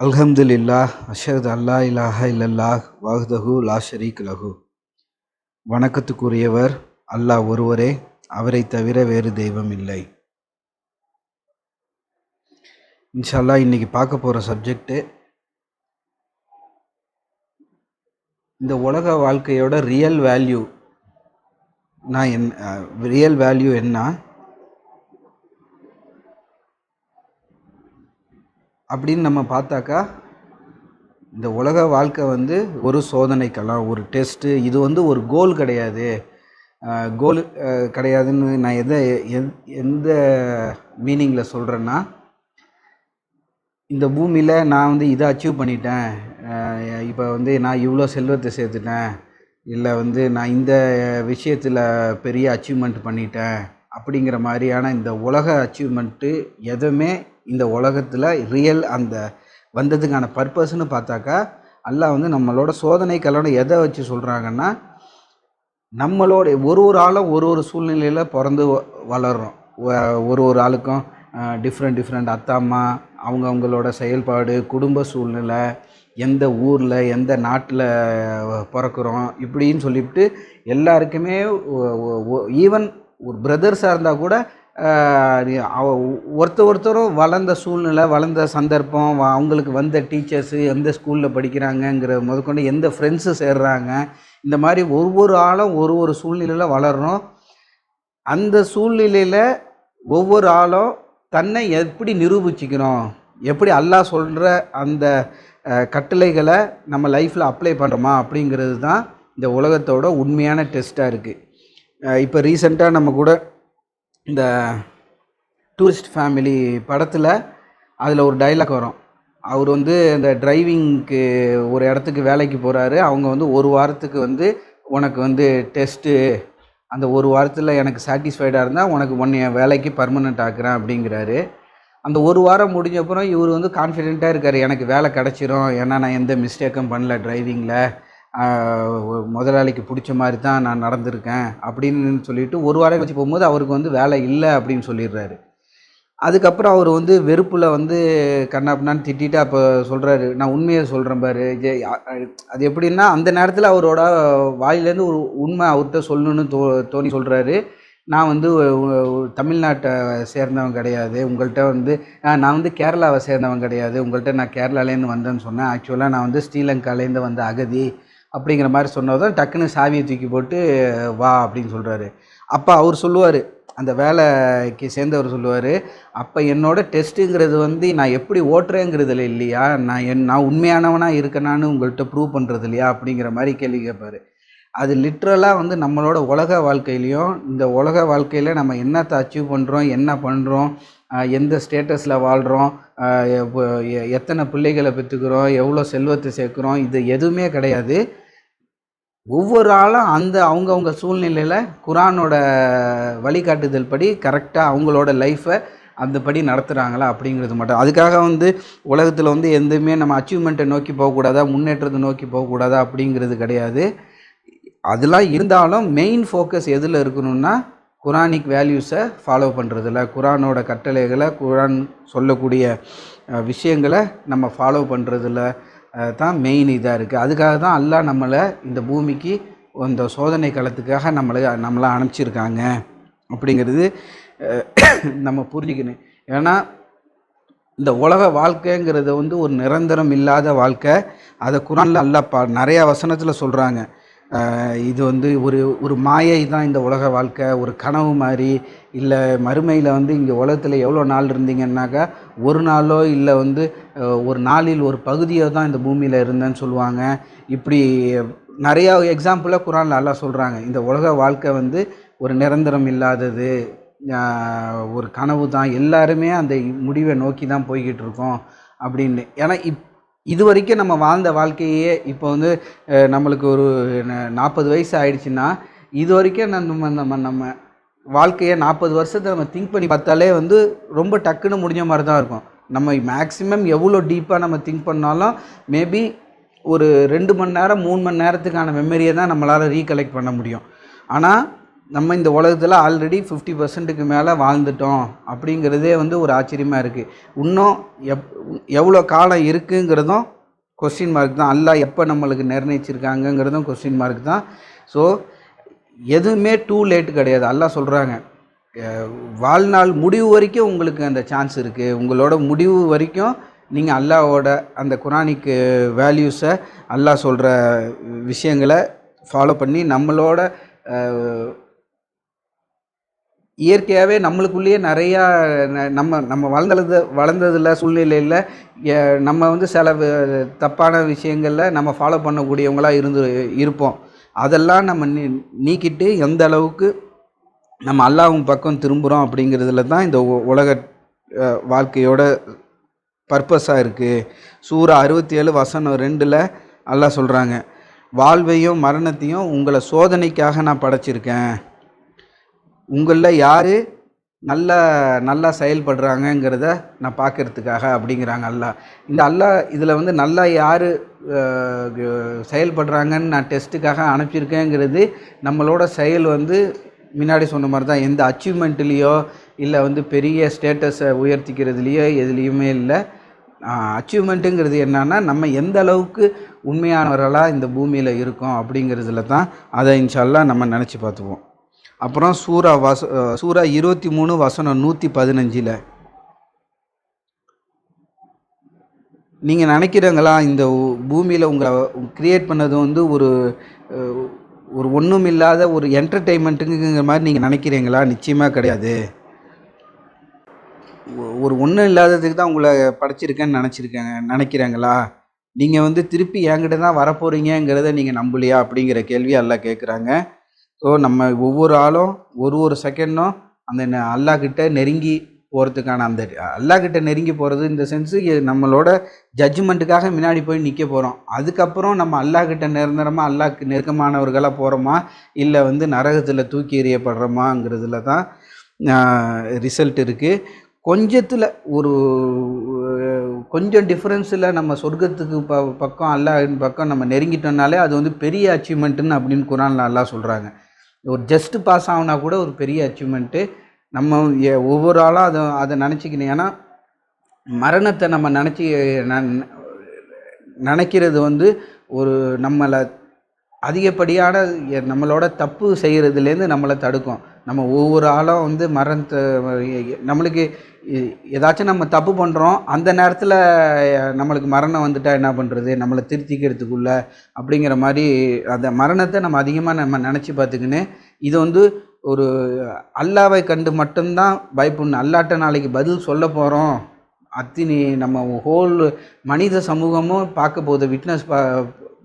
அல்ஹம்துலில்லாஹ் அஷ்ஹது அல்லா இலாஹ இல்லல்லாஹ் வஹ்தஹு லா ஷரீக லஹு. வணக்கத்துக்குரியவர் அல்லாஹ் ஒருவரே, அவரை தவிர வேறு தெய்வம் இல்லை. இன்ஷா அல்லாஹ் இன்னைக்கு பார்க்க போகிற சப்ஜெக்டு இந்த உலக வாழ்க்கையோட ரியல் வேல்யூ. ரியல் வேல்யூ என்ன அப்படின்னு நம்ம பார்த்தாக்கா, இந்த உலக வாழ்க்கை ஒரு சோதனைக்கெல்லாம் ஒரு டெஸ்ட்டு. இது ஒரு கோல் கிடையாது. கோல் கிடையாதுன்னு நான் எந்த மீனிங்கில் சொல்கிறேன்னா, இந்த பூமியில் நான் இதை அச்சீவ் பண்ணிட்டேன், இப்போ நான் இவ்வளோ செல்வத்தை சேர்த்துட்டேன், இல்லை நான் இந்த விஷயத்தில் பெரிய அச்சீவ்மெண்ட் பண்ணிட்டேன் அப்படிங்கிற மாதிரியான இந்த உலக அச்சீவ்மெண்ட்டு எதுவுமே இந்த உலகத்தில் ரியல் அந்த வந்ததுக்கான பர்பஸ்ன்னு பார்த்தாக்கா, அல்லாஹ் நம்மளோட சோதனைக்கெல்லாம் எதை வச்சு சொல்கிறாங்கன்னா, நம்மளோட ஒரு ஆளும் ஒரு சூழ்நிலையில் பிறந்து வளர்கிறோம். ஒரு ஆளுக்கும் டிஃப்ரெண்ட் அத்தா அம்மா, அவங்களோட செயல்பாடு, குடும்ப சூழ்நிலை, எந்த ஊரில் எந்த நாட்டில் பிறக்கிறோம் இப்படின்னு சொல்லிவிட்டு எல்லாருக்குமே ஈவன் ஒரு பிரதர்ஸாக இருந்தால் கூட ஒருத்தரும் வளர்ந்த சூழ்நிலை, வளர்ந்த சந்தர்ப்பம், அவங்களுக்கு வந்த டீச்சர்ஸு, எந்த ஸ்கூலில் படிக்கிறாங்கங்கிற முதற்கொண்டு எந்த ஃப்ரெண்ட்ஸு சேர்றாங்க, இந்த மாதிரி ஒவ்வொரு ஆளும் ஒரு சூழ்நிலையில் வளர்கிறோம். அந்த சூழ்நிலையில் ஒவ்வொரு ஆளும் தன்னை எப்படி நிரூபிச்சிக்கணும், எப்படி அல்லாஹ் சொல்கிற அந்த கட்டளைகளை நம்ம லைஃப்பில் அப்ளை பண்ணுறோமா அப்படிங்கிறது தான் இந்த உலகத்தோட உண்மையான டெஸ்ட்டாக இருக்குது. இப்போ ரீசெண்டாக நம்ம கூட இந்த டூரிஸ்ட் ஃபேமிலி படத்தில் அதில் ஒரு டைலாக் வரும். அவர் இந்த டிரைவிங்க்கு ஒரு இடத்துக்கு வேலைக்கு போகிறாரு. அவங்க ஒரு வாரத்துக்கு உனக்கு டெஸ்ட்டு, அந்த ஒரு வாரத்தில் எனக்கு சாட்டிஸ்ஃபைடாக இருந்தால் உனக்கு உன்னைய வேலைக்கு பர்மனெண்ட் ஆக்குறேன் அப்படிங்கிறாரு. அந்த ஒரு வாரம் முடிஞ்ச அப்புறம் இவர் கான்ஃபிடெண்ட்டாக இருக்கார், எனக்கு வேலை கிடச்சிரும், ஏன்னா நான் எந்த மிஸ்டேக்கும் பண்ணல டிரைவிங்கில், முதலாளிக்கு பிடிச்ச மாதிரி தான் நான் நடந்திருக்கேன் அப்படின்னு சொல்லிட்டு ஒரு வாரம் கழிச்சு போகும்போது அவருக்கு வேலை இல்லை அப்படின்னு சொல்லிடுறாரு. அதுக்கப்புறம் அவர் வெறுப்பில் கண்ணாப்பின்னான்னு திட்டிட்டு அப்போ சொல்கிறாரு, நான் உண்மையை சொல்கிறேன் பாரு. அது எப்படின்னா, அந்த நேரத்தில் அவரோட வாயிலேருந்து ஒரு உண்மை அவர்கிட்ட சொல்லணுன்னு தோணி சொல்கிறாரு, நான் தமிழ்நாட்டை சேர்ந்தவன் கிடையாது, உங்கள்கிட்ட நான் கேரளாவை சேர்ந்தவன் கிடையாது, உங்கள்கிட்ட நான் கேரளாலேருந்து வந்தேன்னு சொன்னேன், ஆக்சுவலாக நான் ஸ்ரீலங்காலேருந்து வந்த அகதி அப்படிங்கிற மாதிரி சொன்னதும் டக்குன்னு சாவியை தூக்கி போட்டு வா அப்படின்னு சொல்கிறாரு. அப்போ அவர் சொல்லுவார், அந்த வேலைக்கு சேர்ந்தவர் சொல்லுவார், அப்போ என்னோட டெஸ்ட்டுங்கிறது நான் எப்படி ஓட்டுறேங்கிறதுல இல்லையா, நான் உண்மையானவனாக இருக்கேனான்னு உங்கள்கிட்ட ப்ரூவ் பண்ணுறது இல்லையா அப்படிங்கிற மாதிரி கேள்வி கேட்பார். அது லிட்ரலாக நம்மளோட உலக வாழ்க்கையிலையும், இந்த உலக வாழ்க்கையில் நம்ம என்னத்தை அச்சீவ் பண்ணுறோம், என்ன பண்ணுறோம், எந்த ஸ்டேட்டஸில் வாழ்கிறோம், எத்தனை பிள்ளைகளை பெற்றுக்கிறோம், எவ்வளோ செல்வத்தை சேர்க்குறோம், இது எதுவுமே கிடையாது. ஒவ்வொரு ஆளும் அவங்கவுங்க சூழ்நிலையில் குரானோட வழிகாட்டுதல் படி கரெக்டாக அவங்களோட லைஃப்பை அந்தபடி நடத்துகிறாங்களா அப்படிங்கிறது மட்டும். அதுக்காக உலகத்தில் எதுவுமே நம்ம அச்சீவ்மெண்ட்டை நோக்கி போகக்கூடாதா, முன்னேற்றத்தை நோக்கி போகக்கூடாதா அப்படிங்கிறது கிடையாது. அதெல்லாம் இருந்தாலும் மெயின் ஃபோக்கஸ் எதில் இருக்கணும்னா, குரானிக் வேல்யூஸை ஃபாலோ பண்ணுறதில்ல, குரானோட கட்டளைகளை, குரான் சொல்லக்கூடிய விஷயங்களை நம்ம ஃபாலோ பண்ணுறதில்ல தான் மெயின் இதாக இருக்குது. அதுக்காக தான் அல்லாஹ் நம்மளை இந்த பூமிக்கு இந்த சோதனை காலத்துக்காக நம்மளை அனுப்பிச்சிருக்காங்க அப்படிங்கிறது நம்ம புரிஞ்சுக்கணும். ஏன்னா இந்த உலக வாழ்க்கைங்கிறது ஒரு நிரந்தரம் இல்லாத வாழ்க்கை. அதை குரானில் அல்லாஹ் நிறையா வசனத்தில் சொல்கிறாங்க. இது ஒரு மாயை தான் இந்த உலக வாழ்க்கை, ஒரு கனவு மாதிரி. இல்லை மறுமையில் இங்கே உலகத்தில் எவ்வளோ நாள் இருந்தீங்கன்னாக்கா, ஒரு நாளோ இல்லை ஒரு நாளில் ஒரு பகுதியோ தான் இந்த பூமியில் இருந்தேன்னு சொல்லுவாங்க. இப்படி நிறையா எக்ஸாம்பிளாக குரானில் அல்லாஹ் சொல்கிறாங்க. இந்த உலக வாழ்க்கை ஒரு நிரந்தரம் இல்லாதது, ஒரு கனவு தான், எல்லாருமே அந்த முடிவை நோக்கி தான் போய்கிட்டு இருக்கோம் அப்படின்னு. ஏன்னா இது வரைக்கும் நம்ம வாழ்ந்த வாழ்க்கையே இப்போ நம்மளுக்கு ஒரு 40 வயசு ஆயிடுச்சுன்னா, இது வரைக்கும் நம்ம வாழ்க்கையை 40 வருஷத்தை நம்ம திங்க் பண்ணி பார்த்தாலே ரொம்ப டக்குன்னு முடிஞ்ச மாதிரி தான் இருக்கும். நம்ம மேக்ஸிமம் எவ்வளோ டீப்பாக நம்ம திங்க் பண்ணாலும் மேபி ஒரு 2 மணி நேரம் 3 மணி நேரத்துக்கான மெமரியை தான் நம்மளால் ரீகலெக்ட் பண்ண முடியும். ஆனால் நம்ம இந்த உலகத்தில் ஆல்ரெடி 50%க்கு மேலே வாழ்ந்துட்டோம் அப்படிங்கிறதே வந்து ஒரு ஆச்சரியமாக இருக்குது. இன்னும் எவ்வளோ காலம் இருக்குங்கிறதும் கொஸ்டின் மார்க் தான். அல்லாஹ் எப்போ நம்மளுக்கு நிர்ணயிச்சிருக்காங்கங்கிறதும் கொஸ்டின் மார்க் தான். ஸோ எதுவுமே டூ லேட் கிடையாது. அல்லாஹ் சொல்கிறாங்க, வாழ்நாள் முடிவு வரைக்கும் உங்களுக்கு அந்த சான்ஸ் இருக்குது. உங்களோட முடிவு வரைக்கும் நீங்கள் அல்லாஹ்வோட அந்த குரானிக் வேல்யூஸை, அல்லாஹ் சொல்கிற விஷயங்களை ஃபாலோ பண்ணி நம்மளோட இயற்கையாகவே நம்மளுக்குள்ளேயே நிறையா நம்ம நம்ம வளர்ந்ததில் சூழ்நிலையில் நம்ம வந்து சில தப்பான விஷயங்களில் நம்ம ஃபாலோ பண்ணக்கூடியவங்களாக இருப்போம். அதெல்லாம் நம்ம நீக்கிட்டு எந்த அளவுக்கு நம்ம அல்லாஹ்வின் பக்கம் திரும்புகிறோம் அப்படிங்கிறதுல தான் இந்த உலக வாழ்க்கையோட பர்பஸாக இருக்குது. சூரா 67:2 அல்லாஹ் சொல்கிறாங்க, வாழ்வையும் மரணத்தையும் உங்களை சோதனைக்காக நான் படைச்சிருக்கேன். உங்களில் யார் நல்லா செயல்படுறாங்கங்கிறத நான் பார்க்கறதுக்காக அப்படிங்கிறாங்க அல்லாஹ். இந்த அல்லாஹ் இதில் வந்து நல்லா யார் செயல்படுறாங்கன்னு நான் டெஸ்ட்டுக்காக அனுப்பிச்சிருக்கேங்கிறது நம்மளோட செயல் வந்து முன்னாடி சொன்ன மாதிரி தான். எந்த அச்சீவ்மெண்ட்லேயோ இல்லை வந்து பெரிய ஸ்டேட்டஸை உயர்த்திக்கிறதுலையோ எதுலேயுமே இல்லை. அச்சீவ்மெண்ட்டுங்கிறது என்னன்னா, நம்ம எந்த அளவுக்கு உண்மையானவர்களாக இந்த பூமியில் இருக்கோம் அப்படிங்கிறதுல தான். அதை இன்ஷா அல்லாஹ் நம்ம நினச்சி பார்த்துப்போம். அப்புறம் சூரா 23:115 நீங்கள் நினைக்கிறீங்களா இந்த பூமியில் உங்களை க்ரியேட் பண்ணது வந்து ஒரு ஒன்றும் இல்லாத ஒரு என்டர்டெயின்மெண்ட்டுங்கிற மாதிரி நீங்கள் நினைக்கிறீங்களா? நிச்சயமாக கிடையாது. ஒரு ஒன்றும் இல்லாததுக்கு தான் உங்களை படைச்சிருக்கேன்னு நினைக்கிறீங்களா? நீங்கள் வந்து திருப்பி என்கிட்ட தான் வரப்போகிறீங்கிறத நீங்கள் நம்பலையா அப்படிங்கிற கேள்வி அல்லாஹ் கேட்குறாங்க. ஸோ நம்ம ஒவ்வொரு ஆளும் ஒரு செகண்டும் அந்த அல்லாஹ்கிட்ட நெருங்கி போகிறதுக்கான அந்த அல்லாஹ்கிட்ட நெருங்கி போகிறது இந்த சென்ஸு நம்மளோட ஜட்ஜ்மெண்ட்டுக்காக முன்னாடி போய் நிற்க போகிறோம். அதுக்கப்புறம் நம்ம அல்லாஹ்கிட்ட நிரந்தரமாக அல்லாஹ்க்கு நெருக்கமானவர்களாக போகிறோமா இல்லை வந்து நரகத்தில் தூக்கி எறியப்படுறோமாங்கிறதுல தான் ரிசல்ட் இருக்குது. கொஞ்சம் டிஃப்ரென்ஸில் நம்ம சொர்க்கத்துக்கு பக்கம் அல்லாஹ்வின் பக்கம் நம்ம நெருங்கிட்டோம்னாலே அது வந்து பெரிய அச்சீவ்மெண்ட்டுன்னு அப்படின்னு குரானில் அல்லாஹ் சொல்கிறாங்க. ஒரு ஜஸ்ட் பாஸ் ஆகுனா கூட ஒரு பெரிய அச்சீவ்மெண்ட்டு. நம்ம ஒவ்வொரு ஆளும் அதை நினச்சிக்கணும். ஏன்னா மரணத்தை நம்ம நினைக்கிறது வந்து ஒரு நம்மளை அதிகப்படியான நம்மளோட தப்பு செய்கிறதுலேருந்து நம்மளை தடுக்கும். நம்ம ஒவ்வொரு ஆளும் வந்து மரணத்தை நம்மளுக்கு ஏதாச்சும் நம்ம தப்பு பண்ணுறோம், அந்த நேரத்தில் நம்மளுக்கு மரணம் வந்துட்டால் என்ன பண்ணுறது, நம்மளை திருத்திக்கிறதுக்குள்ள அப்படிங்கிற மாதிரி அந்த மரணத்தை நம்ம அதிகமாக நினச்சி பார்த்துக்கின்னு இது வந்து ஒரு அல்லாவை கண்டு மட்டும்தான் பயப்படணும். அல்லாட்ட நாளைக்கு பதில் சொல்ல போகிறோம், அத்தினி நம்ம ஹோல் மனித சமூகமும் பார்க்க போகுது, விட்னஸ்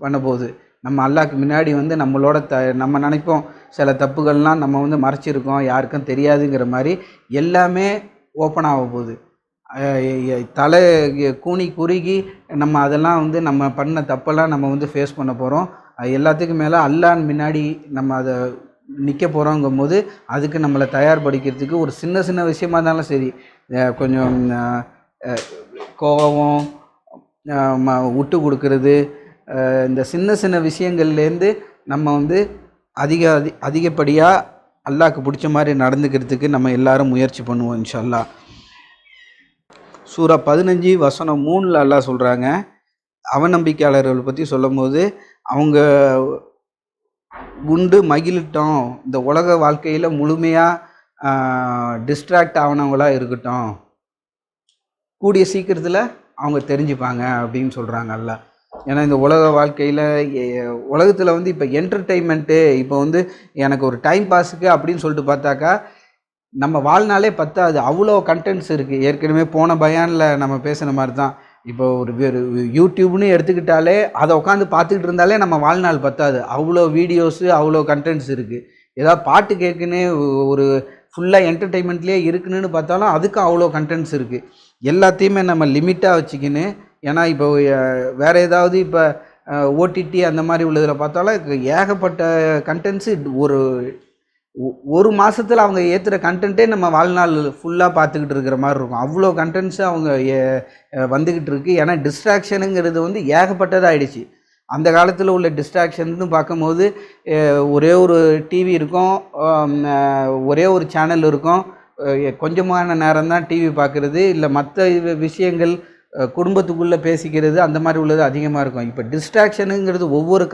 பண்ண போகுது. நம்ம அல்லாஹ்க்கு முன்னாடி வந்து நம்மளோட நம்ம நினைப்போம் சில தப்புகள்லாம் நம்ம வந்து மறைச்சிருக்கோம், யாருக்கும் தெரியாதுங்கிற மாதிரி எல்லாமே ஓப்பன் ஆக போகுது. தலை குறுகி நம்ம அதெல்லாம் வந்து நம்ம பண்ண தப்பெல்லாம் நம்ம வந்து ஃபேஸ் பண்ண போகிறோம். எல்லாத்துக்கும் மேலே அல்லாஹ்ன் முன்னாடி நம்ம அதை நிற்க போகிறோங்கும் போது அதுக்கு நம்மளை தயார்படுக்கிறதுக்கு ஒரு சின்ன விஷயமா இருந்தாலும் சரி, கொஞ்சம் கோபம் விட்டு கொடுக்கறது, இந்த சின்ன விஷயங்கள்லேருந்து நம்ம வந்து அதிகப்படியாக அல்லாஹ்க்கு பிடிச்ச மாதிரி நடந்துக்கிறதுக்கு நம்ம எல்லாரும் முயற்சி பண்ணுவோம் இன்ஷா அல்லாஹ். சூரா 15:3 அல்லாஹ் சொல்கிறாங்க, அவநம்பிக்கையாளர்கள் பற்றி சொல்லும் போது அவங்க உண்டு மகிழட்டும், இந்த உலக வாழ்க்கையில் முழுமையாக டிஸ்ட்ராக்ட் ஆனவங்களாக இருக்கட்டும், கூடிய சீக்கிரத்தில் அவங்க தெரிஞ்சுப்பாங்க அப்படின்னு சொல்கிறாங்க அல்லாஹ். ஏன்னா இந்த உலக வாழ்க்கையில் உலகத்தில் வந்து இப்போ என்டர்டெயின்மெண்ட்டு, இப்போ வந்து எனக்கு ஒரு டைம் பாஸுக்கு அப்படின்னு சொல்லிட்டு பார்த்தாக்கா நம்ம வாழ்நாளே பத்தாது, அவ்வளோ கண்டென்ட்ஸ் இருக்குது. ஏற்கனவே போன பயானில் நம்ம பேசுன மாதிரி தான். இப்போ ஒரு யூடியூப்னு எடுத்துக்கிட்டாலே அதை உட்காந்து பார்த்துக்கிட்டு இருந்தாலே நம்ம வாழ்நாள் பத்தாது, அவ்வளோ வீடியோஸு அவ்வளோ கண்டென்ட்ஸ் இருக்குது. ஏதாவது பாட்டு கேட்குன்னு ஒரு ஃபுல்லாக என்டர்டெயின்மெண்ட்லேயே இருக்குன்னு பார்த்தாலும் அதுக்கும் அவ்வளோ கண்டென்ட்ஸ் இருக்குது. எல்லாத்தையுமே நம்ம லிமிட்டாக வச்சுக்கின்னு, ஏன்னா இப்போ வேறு ஏதாவது இப்போ ஓடிடி அந்த மாதிரி உள்ளதில் பார்த்தாலும் ஏகப்பட்ட கண்டென்ட்ஸு ஒரு மாதத்தில் அவங்க ஏற்றுற கண்டென்ட்டே நம்ம வாழ்நாள் ஃபுல்லாக பார்த்துக்கிட்டு இருக்கிற மாதிரி இருக்கும். அவ்வளோ கண்டென்ட்ஸு அவங்க வந்துக்கிட்டு இருக்குது. ஏன்னா டிஸ்ட்ராக்ஷனுங்கிறது வந்து ஏகப்பட்டதாக ஆகிடுச்சு. அந்த காலத்தில் உள்ள டிஸ்ட்ராக்ஷன்னு பார்க்கும்போது ஒரே ஒரு டிவி இருக்கும், ஒரே ஒரு சேனல் இருக்கும், கொஞ்சமான நேரம் தான் டிவி பார்க்குறது, இல்லை மற்ற விஷயங்கள் குடும்பத்துக்குள்ளே பேசிக்கிறது அந்த மாதிரி உள்ளது அதிகமாக இருக்கும். இப்போ டிஸ்ட்ராக்ஷனுங்கிறது ஒவ்வொரு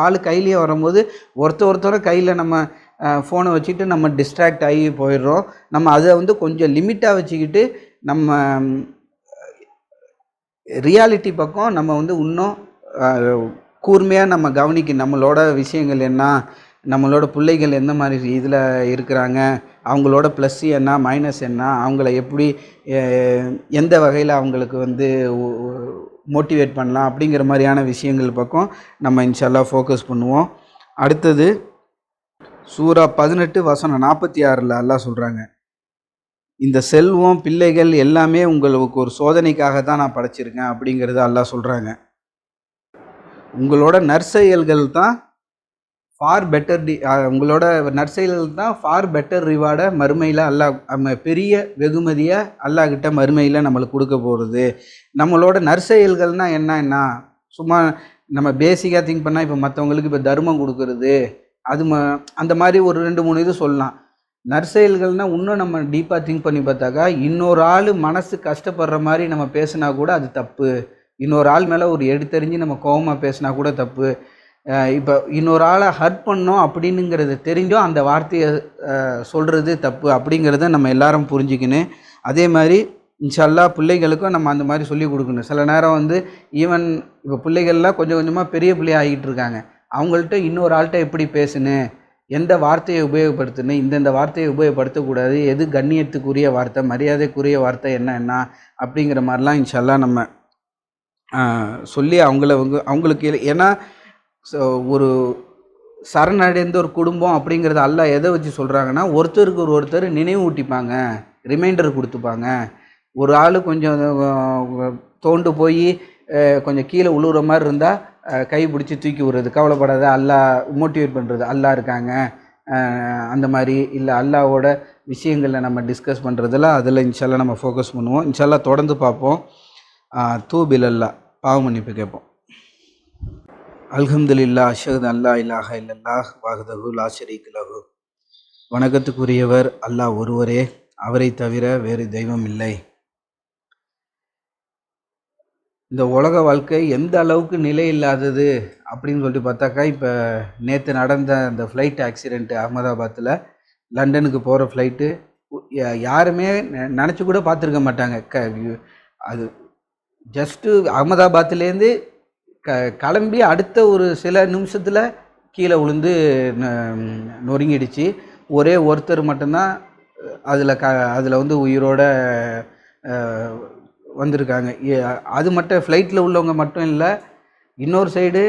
ஆள் கையிலையும் வரும்போது ஒருத்தரை கையில் நம்ம ஃபோனை வச்சுக்கிட்டு நம்ம டிஸ்ட்ராக்ட் ஆகி போயிடுறோம். நம்ம அதை வந்து கொஞ்சம் லிமிட்டாக வச்சுக்கிட்டு நம்ம ரியாலிட்டி பக்கம் நம்ம வந்து இன்னும் கூர்மையாக நம்ம கவனிக்கணும். நம்மளோட விஷயங்கள் என்ன, நம்மளோட பிள்ளைகள் எந்த மாதிரி இதில் இருக்கிறாங்க, அவங்களோட ப்ளஸ் என்ன மைனஸ் என்ன, அவங்கள எப்படி எந்த வகையில் அவங்களுக்கு வந்து மோட்டிவேட் பண்ணலாம் அப்படிங்கிற மாதிரியான விஷயங்கள் பக்கம் நம்ம இன்ஷால்லா ஃபோக்கஸ் பண்ணுவோம். அடுத்தது சூரா 18:46 அல்லாஹ் சொல்கிறாங்க, இந்த செல்வம் பிள்ளைகள் எல்லாமே உங்களுக்கு ஒரு சோதனைக்காக தான் நான் படைச்சிருக்கேன் அப்படிங்கிறத அல்லாஹ் சொல்கிறாங்க. உங்களோட நற்செயல்கள் தான் ஃபார் பெட்டர் உங்களோட நற்செயல்கள் தான் ஃபார் பெட்டர் ரிவார்டை மறுமையில் அல்லாஹ் பெரிய வெகுமதியை அல்லாஹ் கிட்ட மறுமையில் நம்மளுக்கு கொடுக்க போகிறது. நம்மளோட நற்செயல்கள்னால் என்ன சும்மா நம்ம பேசிக்காக திங்க் பண்ணால் இப்போ மற்றவங்களுக்கு இப்போ தர்மம் கொடுக்கறது அது அந்த மாதிரி ஒரு 2-3 இது சொல்லலாம். நற்செயல்கள்னால் இன்னும் நம்ம டீப்பாக திங்க் பண்ணி பார்த்தாக்கா, இன்னொரு ஆள் மனசு கஷ்டப்படுற மாதிரி நம்ம பேசினா கூட அது தப்பு. இன்னொரு ஆள் மேலே ஒரு எடுத்தறிஞ்சு நம்ம கோபமாக பேசினா கூட தப்பு. இப்போ இன்னொரு ஆளை ஹர்ட் பண்ணோம் அப்படின்னுங்கிறது தெரிஞ்சும் அந்த வார்த்தையை சொல்கிறது தப்பு அப்படிங்கிறத நம்ம எல்லாரும் புரிஞ்சுக்கணும். அதே மாதிரி இன்ஷா அல்லாஹ் பிள்ளைகளுக்கும் நம்ம அந்த மாதிரி சொல்லி கொடுக்கணும். சில நேரம் வந்து ஈவன் இப்போ பிள்ளைகள்லாம் கொஞ்சம் கொஞ்சமாக பெரிய பிள்ளையாக ஆகிட்டு இருக்காங்க. அவங்கள்ட்ட இன்னொரு ஆள்கிட்ட எப்படி பேசுன்னு, எந்த வார்த்தையை உபயோகப்படுத்தணும், இந்தந்த வார்த்தையை உபயோகப்படுத்தக்கூடாது, எது கண்ணியத்துக்குரிய வார்த்தை, மரியாதைக்குரிய வார்த்தை என்ன அப்படிங்கிற மாதிரிலாம் இன்ஷா அல்லாஹ் நம்ம சொல்லி அவங்களுக்கு ஏன்னா ஒரு சரணடைந்த ஒரு குடும்பம் அப்படிங்கிறது அல்லாஹ் எதை வச்சு சொல்கிறாங்கன்னா, ஒருத்தருக்கு ஒருத்தர் நினைவு ஊட்டிப்பாங்க, ரிமைண்டர் கொடுத்துப்பாங்க. ஒரு ஆள் கொஞ்சம் தோண்டு போய் கொஞ்சம் கீழே உழுவுற மாதிரி இருந்தால் கை பிடிச்சி தூக்கி விடுறது, கவலைப்படாத அல்லாஹ் மோட்டிவேட் பண்ணுறது, அல்லாஹ் இருக்காங்க அந்த மாதிரி. இல்லை அல்லாஹ்வோட விஷயங்களில் நம்ம டிஸ்கஸ் பண்ணுறதில் அதில் இன்ஷால்லா நம்ம ஃபோக்கஸ் பண்ணுவோம். இன்ஷால்லா தொடர்ந்து பார்ப்போம். தூபிலல்லா பாவ மன்னிப்பு கேட்போம். அல்ஹம்துலில்லாஹ் அஷ்ஹது அல்லா இலாஹ இல்லல்லாஹ் வஹ்தஹு லா ஷரீக லஹு. வணக்கத்துக்குரியவர் அல்லாஹ் ஒருவரே, அவரை தவிர வேறு தெய்வம் இல்லை. இந்த உலக வாழ்க்கை எந்த அளவுக்கு நிலை இல்லாதது அப்படின்னு சொல்லிட்டு பார்த்தாக்கா, இப்போ நேற்று நடந்த அந்த ஃப்ளைட் ஆக்சிடெண்ட்டு அகமதாபாத்தில் லண்டனுக்கு போகிற ஃப்ளைட்டு யாருமே நினச்சி கூட பார்த்துருக்க மாட்டாங்க. அது ஜஸ்ட்டு அகமதாபாத்துலேருந்து கிளம்பி அடுத்த ஒரு சில நிமிஷத்தில் கீழே விழுந்து நொறுங்கிடுச்சு. ஒரே ஒருத்தர் மட்டும்தான் அதில் வந்து உயிரோட வந்திருக்காங்க. அது மட்டும் ஃப்ளைட்டில் உள்ளவங்க மட்டும் இல்லை, இன்னொரு சைடு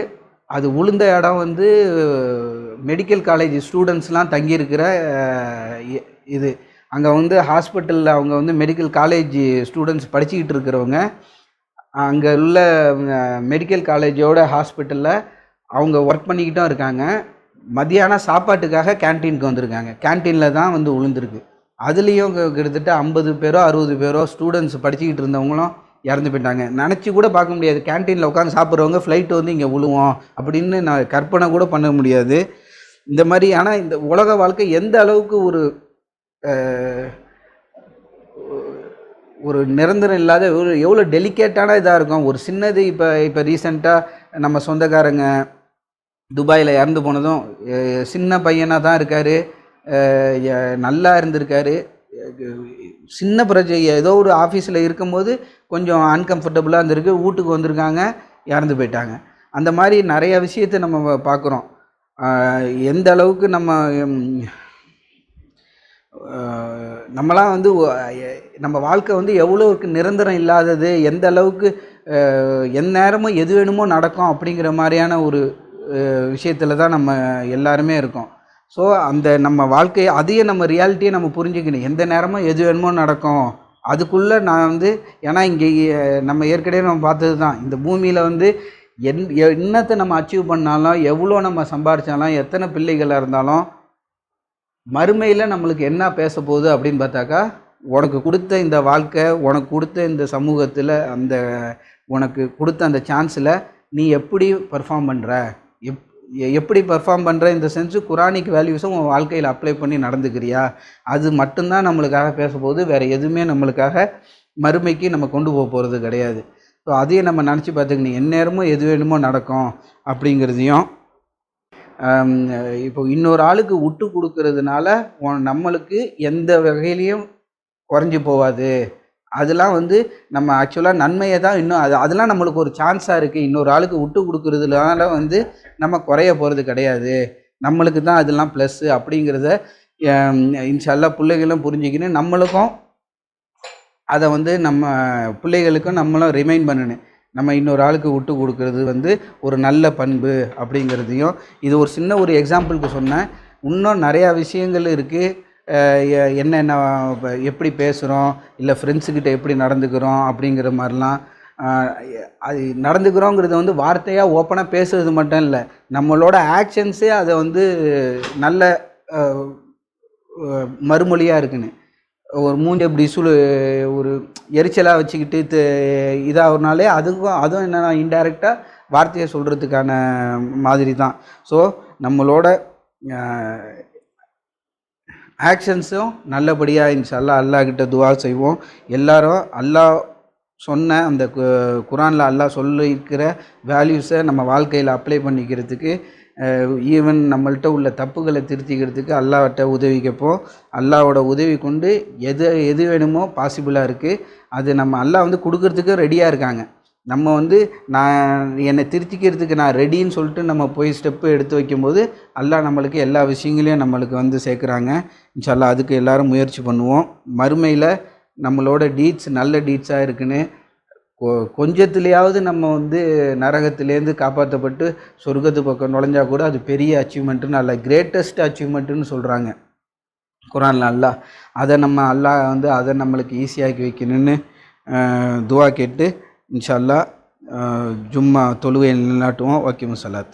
அது விழுந்த இடம் வந்து மெடிக்கல் காலேஜ் ஸ்டூடெண்ட்ஸ்லாம் தங்கியிருக்கிற இது. அங்கே வந்து ஹாஸ்பிட்டலில் அவங்க வந்து மெடிக்கல் காலேஜ் ஸ்டூடெண்ட்ஸ் படிச்சுக்கிட்டு இருக்கிறவங்க, அங்கே உள்ள மெடிக்கல் காலேஜோட ஹாஸ்பிட்டலில் அவங்க ஒர்க் பண்ணிக்கிட்டும் இருக்காங்க. மதியானம் சாப்பாட்டுக்காக கேன்டீனுக்கு வந்திருக்காங்க. கேன்டீனில் தான் வந்து விழுந்திருக்கு. அதுலேயும் கிட்டத்தட்ட 50 பேரோ 60 பேரோ ஸ்டூடெண்ட்ஸ் படிச்சுக்கிட்டு இருந்தவங்களும் இறந்து போயிட்டாங்க. நினச்சி கூட பார்க்க முடியாது, கேன்டீனில் உட்காந்து சாப்பிட்றவங்க ஃப்ளைட்டு வந்து இங்கே விழுவோம் அப்படின்னு நான் கற்பனை கூட பண்ண முடியாது. இந்த மாதிரி ஆனால் இந்த உலக வாழ்க்கை எந்த அளவுக்கு ஒரு நிரந்தரம் இல்லாத எவ்வளோ டெலிகேட்டான இதாக இருக்கும். ஒரு சின்னது இப்போ ரீசெண்டாக நம்ம சொந்தக்காரங்க துபாயில் இறந்து போனதும் சின்ன பையனாக தான் இருக்கார், நல்லா இருந்திருக்காரு. சின்ன ஏதோ ஒரு ஆஃபீஸில் இருக்கும்போது கொஞ்சம் அன்கம்ஃபர்டபுளாக இருந்திருக்கு, வீட்டுக்கு வந்திருக்காங்க, இறந்து போயிட்டாங்க. அந்த மாதிரி நிறைய விஷயத்தை நம்ம பார்க்குறோம். எந்த அளவுக்கு நம்மளாம் வந்து நம்ம வாழ்க்கை வந்து எவ்வளோக்கு நிரந்தரம் இல்லாதது, எந்த அளவுக்கு எந்நேரமும் எது வேணுமோ நடக்கும் அப்படிங்கிற மாதிரியான ஒரு விஷயத்தில் தான் நம்ம எல்லாருமே இருக்கோம். ஸோ அந்த நம்ம வாழ்க்கையை அதையே நம்ம ரியாலிட்டியை நம்ம புரிஞ்சுக்கணும். எந்த நேரமும் எது வேணுமோ நடக்கும். அதுக்குள்ளே நான் வந்து ஏன்னா இங்கே நம்ம ஏற்கனவே நம்ம பார்த்தது தான், இந்த பூமியில் வந்து என்னத்தை நம்ம அச்சீவ் பண்ணாலும், எவ்வளோ நம்ம சம்பாதிச்சாலும், எத்தனை பிள்ளைகளாக இருந்தாலும், மறுமையில் நம்மளுக்கு என்ன பேச போகுது அப்படின்னு பார்த்தாக்கா, உனக்கு கொடுத்த இந்த வாழ்க்கை, உனக்கு கொடுத்த இந்த சமூகத்தில், உனக்கு கொடுத்த அந்த சான்ஸில் நீ எப்படி பெர்ஃபார்ம் பண்ணுற, எப்படி பெர்ஃபார்ம் பண்ணுற இந்த சென்ஸு குரானிக் வேல்யூஸும் உன் வாழ்க்கையில் அப்ளை பண்ணி நடந்துக்கிறியா, அது மட்டும்தான் நம்மளுக்காக பேசப்போகுது. வேறு எதுவுமே நம்மளுக்காக மறுமைக்கு நம்ம கொண்டு போக போகிறது கிடையாது. ஸோ அதையும் நம்ம நினச்சி பார்த்துக்கணும். எந்நேரமும் எது வேணுமோ நடக்கும் அப்படிங்கிறதையும். இப்போ இன்னொரு ஆளுக்கு விட்டு கொடுக்கறதுனால நம்மளுக்கு எந்த வகையிலையும் குறைஞ்சி போகாது. அதெல்லாம் நம்ம ஆக்சுவலாக நன்மையை தான் இன்னும் அதெல்லாம் நம்மளுக்கு ஒரு சான்ஸாக இருக்குது. இன்னொரு ஆளுக்கு விட்டு கொடுக்குறதுனால நம்ம குறைய போகிறது கிடையாது. நம்மளுக்கு தான் அதெல்லாம் ப்ளஸ்ஸு அப்படிங்கிறத இன்ஷா அல்லாஹ் பிள்ளைகளும் புரிஞ்சுக்கின்னு நம்மளுக்கும் அதை நம்ம பிள்ளைகளுக்கும் நம்மளும் ரிமைண்ட் பண்ணணும். நம்ம இன்னொரு ஆளுக்கு விட்டு கொடுக்கறது ஒரு நல்ல பண்பு அப்படிங்கிறதையும். இது ஒரு சின்ன ஒரு எக்ஸாம்பிளுக்கு சொன்னேன். இன்னும் நிறையா விஷயங்கள் இருக்குது. என்னென்ன எப்படி பேசுகிறோம், இல்லை ஃப்ரெண்ட்ஸுக்கிட்ட எப்படி நடந்துக்கிறோம் அப்படிங்கிற மாதிரிலாம். அது நடந்துக்கிறோங்கிறது வார்த்தையாக ஓப்பனாக பேசுகிறது மட்டும் இல்லை, நம்மளோட ஆக்ஷன்ஸே அதை நல்ல மறுமொழியாக இருக்குன்னு. ஒரு மூஞ்சி இப்படி ஒரு எரிச்சலாக வச்சுக்கிட்டு இதாகனாலே அதுவும் என்னென்னா இன்டைரக்டாக வார்த்தையை சொல்கிறதுக்கான மாதிரி தான். ஸோ நம்மளோட ஆக்ஷன்ஸும் நல்லபடியாக இன்ஷா அல்லாஹ் அல்லாஹ்கிட்ட துவா செய்வோம். எல்லாரும் அல்லாஹ் சொன்ன அந்த குரானில் அல்லாஹ் சொல்லியிருக்கிற வேல்யூஸை நம்ம வாழ்க்கையில் அப்ளை பண்ணிக்கிறதுக்கு, ஈவன் நம்மள்கிட்ட உள்ள தப்புகளை திருத்திக்கிறதுக்கு அல்லாஹ்கிட்ட உதவி கேட்போம். அல்லாஹோட உதவி கொண்டு எது வேணுமோ பாசிபிளாக இருக்குது. அது நம்ம அல்லாஹ் கொடுக்கறதுக்கு ரெடியாக இருக்காங்க. நம்ம நான் என்னை திருத்திக்கிறதுக்கு நான் ரெடின்னு சொல்லிட்டு நம்ம போய் ஸ்டெப்பு எடுத்து வைக்கும்போது அல்லாஹ் நம்மளுக்கு எல்லா விஷயங்களையும் நம்மளுக்கு சேர்க்குறாங்க. இன்ஷா அல்லாஹ் அதுக்கு எல்லோரும் முயற்சி பண்ணுவோம். மறுமையில் நம்மளோட டீட்ஸ் நல்ல டீட்ஸாக இருக்குன்னு கொஞ்சத்துலேயாவது நம்ம நரகத்திலேருந்து காப்பாற்றப்பட்டு சொர்க்கத்து பக்கம் நுழைஞ்சா கூட அது பெரிய அச்சீவ்மெண்ட்டுன்னு அல்லாஹ் கிரேட்டஸ்ட் அச்சீவ்மெண்ட்டுன்னு சொல்கிறாங்க குரானில் அல்லாஹ். அதை நம்ம அல்லாஹ் அதை நம்மளுக்கு ஈஸியாக்கி வைக்கணும்னு துவா கேட்டு இன்ஷா அல்லாஹ் ஜும்மா தொழுகை நிலைநாட்டுவோம். வக்கீமு சலாத்.